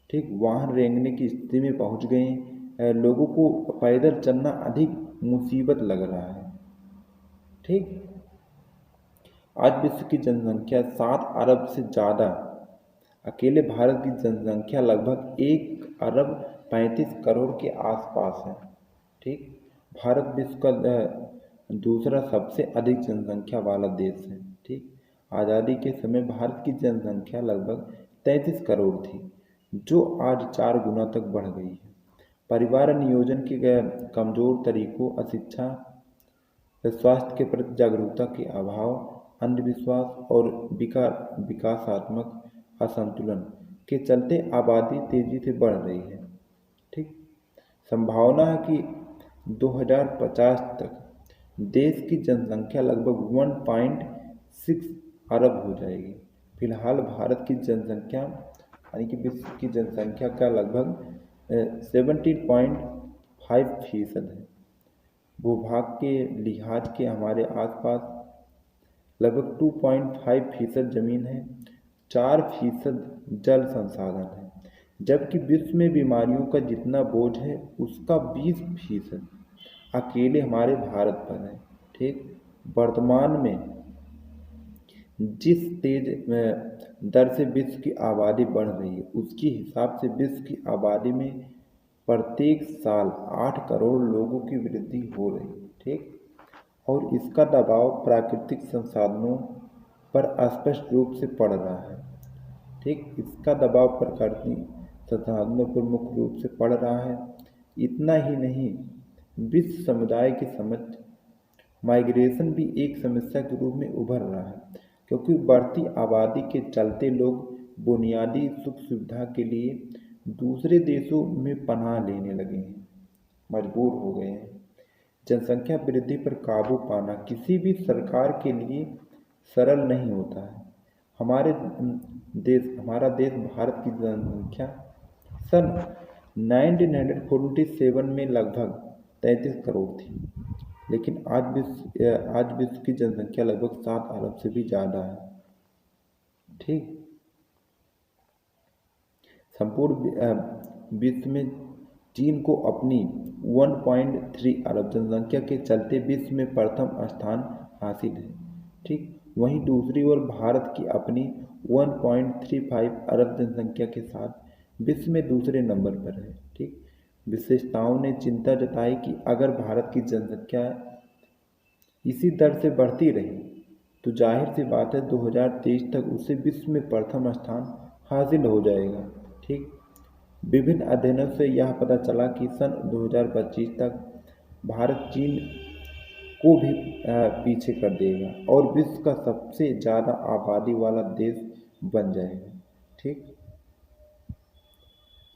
ठीक, वाहन रेंगने की स्थिति में पहुंच गए। लोगों को पैदल चलना अधिक मुसीबत लग रहा है। ठीक, आज विश्व की जनसंख्या 7 अरब से ज़्यादा, अकेले भारत की जनसंख्या लगभग 1 अरब 35 करोड़ के आसपास है। ठीक, भारत विश्व का दूसरा सबसे अधिक जनसंख्या वाला देश है। ठीक, आज़ादी के समय भारत की जनसंख्या लगभग 33 करोड़ थी, जो आज 4 गुना तक बढ़ गई है। परिवार नियोजन के कमज़ोर तरीकों, अशिक्षा, स्वास्थ्य के प्रति जागरूकता के अभाव, अंधविश्वास और विकासात्मक असंतुलन के चलते आबादी तेजी से बढ़ रही है। ठीक, संभावना है कि 2050 तक देश की जनसंख्या लगभग 1.6 अरब हो जाएगी। फिलहाल भारत की जनसंख्या यानी कि विश्व की जनसंख्या का लगभग 17.5% है। भूभाग के लिहाज के हमारे आसपास लगभग 2.5% जमीन है, 4% जल संसाधन है, जबकि विश्व में बीमारियों का जितना बोझ है उसका 20% अकेले हमारे भारत पर है। ठीक, वर्तमान में जिस तेज दर से विश्व की आबादी बढ़ रही है उसके हिसाब से विश्व की आबादी में प्रत्येक साल 8 करोड़ लोगों की वृद्धि हो रही है। ठीक, और इसका दबाव प्राकृतिक संसाधनों पर स्पष्ट रूप से पड़ रहा है। ठीक, इसका दबाव प्राकृतिक संसाधनों पर मुख्य रूप से पड़ रहा है। इतना ही नहीं, विश्व समुदाय के समक्ष माइग्रेशन भी एक समस्या के रूप में उभर रहा है, क्योंकि बढ़ती आबादी के चलते लोग बुनियादी सुख सुविधा के लिए दूसरे देशों में पनाह लेने लगे हैं, मजबूर हो गए हैं। जनसंख्या वृद्धि पर काबू पाना किसी भी सरकार के लिए सरल नहीं होता है। हमारा देश भारत की जनसंख्या सन 1947 में लगभग 33 करोड़ थी, लेकिन आज विश्व की जनसंख्या लगभग 7 अरब से भी ज़्यादा है। ठीक, संपूर्ण विश्व में चीन को अपनी 1.3 अरब जनसंख्या के चलते विश्व में प्रथम स्थान हासिल है। ठीक, वहीं दूसरी ओर भारत की अपनी 1.35 अरब जनसंख्या के साथ विश्व में दूसरे नंबर पर है। ठीक, विशेषताओं ने चिंता जताई कि अगर भारत की जनसंख्या इसी दर से बढ़ती रही तो जाहिर सी बात है 2023 तक उसे विश्व में प्रथम स्थान हासिल हो जाएगा। ठीक, विभिन्न अध्ययनों से यह पता चला कि सन 2025 तक भारत चीन को भी पीछे कर देगा और विश्व का सबसे ज़्यादा आबादी वाला देश बन जाएगा। ठीक,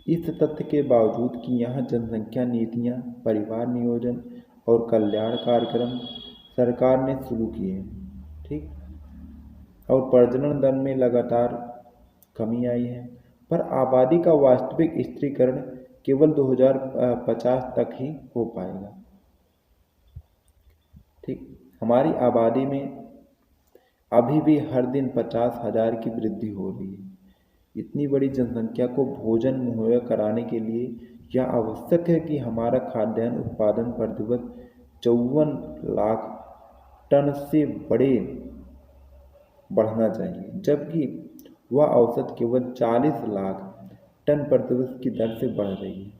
इस तथ्य के बावजूद कि यहाँ जनसंख्या नीतियाँ, परिवार नियोजन और कल्याण कार्यक्रम सरकार ने शुरू किए हैं। ठीक, और प्रजनन दर में लगातार कमी आई है, पर आबादी का वास्तविक स्थिरीकरण केवल 2050 तक ही हो पाएगा। ठीक, हमारी आबादी में अभी भी हर दिन 50,000 की वृद्धि हो रही है। इतनी बड़ी जनसंख्या को भोजन मुहैया कराने के लिए यह आवश्यक है कि हमारा खाद्यान्न उत्पादन प्रतिवर्ष 54 लाख टन से बढ़ना चाहिए, जबकि वह औसत केवल 40 लाख टन प्रतिवर्ष की दर से बढ़ रही है।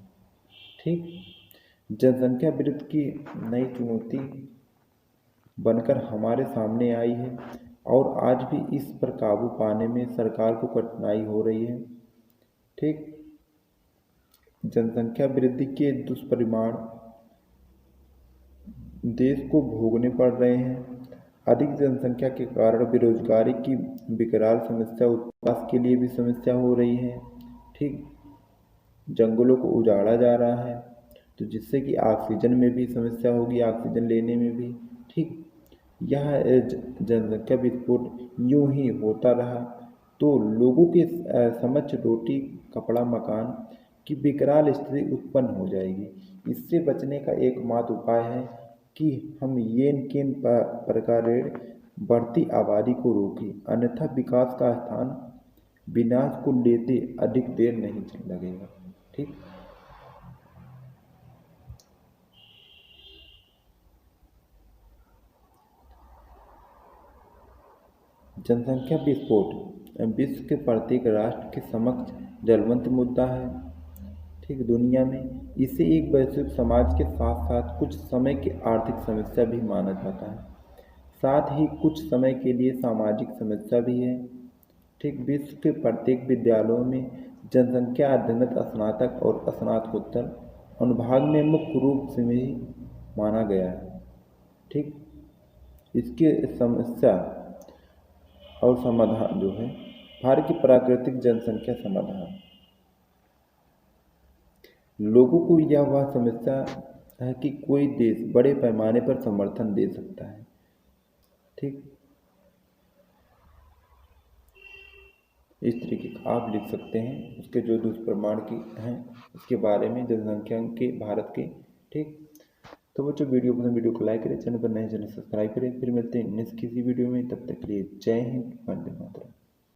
ठीक, जनसंख्या वृद्धि की नई चुनौती बनकर हमारे सामने आई है और आज भी इस पर काबू पाने में सरकार को कठिनाई हो रही है। ठीक, जनसंख्या वृद्धि के दुष्परिणाम देश को भोगने पड़ रहे हैं। अधिक जनसंख्या के कारण बेरोजगारी की विकराल समस्या, उत्पादन के लिए भी समस्या हो रही है। ठीक, जंगलों को उजाड़ा जा रहा है, तो जिससे कि ऑक्सीजन में भी समस्या होगी, ऑक्सीजन लेने में भी। ठीक, यह जनसंख्या विस्फोट यूं ही होता रहा तो लोगों के समक्ष रोटी, कपड़ा, मकान की विकराल स्थिति उत्पन्न हो जाएगी। इससे बचने का एकमात्र उपाय है कि हम येन केन प्रकार बढ़ती आबादी को रोकें, अन्यथा विकास का स्थान विनाश को लेते अधिक देर नहीं लगेगा। ठीक, जनसंख्या विस्फोट विश्व के प्रत्येक राष्ट्र के समक्ष ज्वलंत मुद्दा है। ठीक, दुनिया में इसे एक वैश्विक समाज के साथ साथ कुछ समय की आर्थिक समस्या भी माना जाता है, साथ ही कुछ समय के लिए सामाजिक समस्या भी है। ठीक, विश्व के प्रत्येक विद्यालयों में जनसंख्या अध्ययन स्नातक और स्नातकोत्तर अनुभाग में मुख्य रूप से ही माना गया है। ठीक, इसके समस्या और समाधान जो है भारत की प्राकृतिक जनसंख्या समाधान। लोगों को यह वह समस्या है कि कोई देश बड़े पैमाने पर समर्थन दे सकता है। ठीक, इस तरीके का आप लिख सकते हैं, उसके जो दुष्परिणाम की हैं उसके बारे में जनसंख्या के भारत के। ठीक, तो बच्चों वीडियो को लाइक करें, चैनल पर नए चैनल सब्सक्राइब करें। फिर मिलते हैं नेक्स्ट किसी वीडियो में, तब तक के लिए जय हिंद, वंदे मातरम।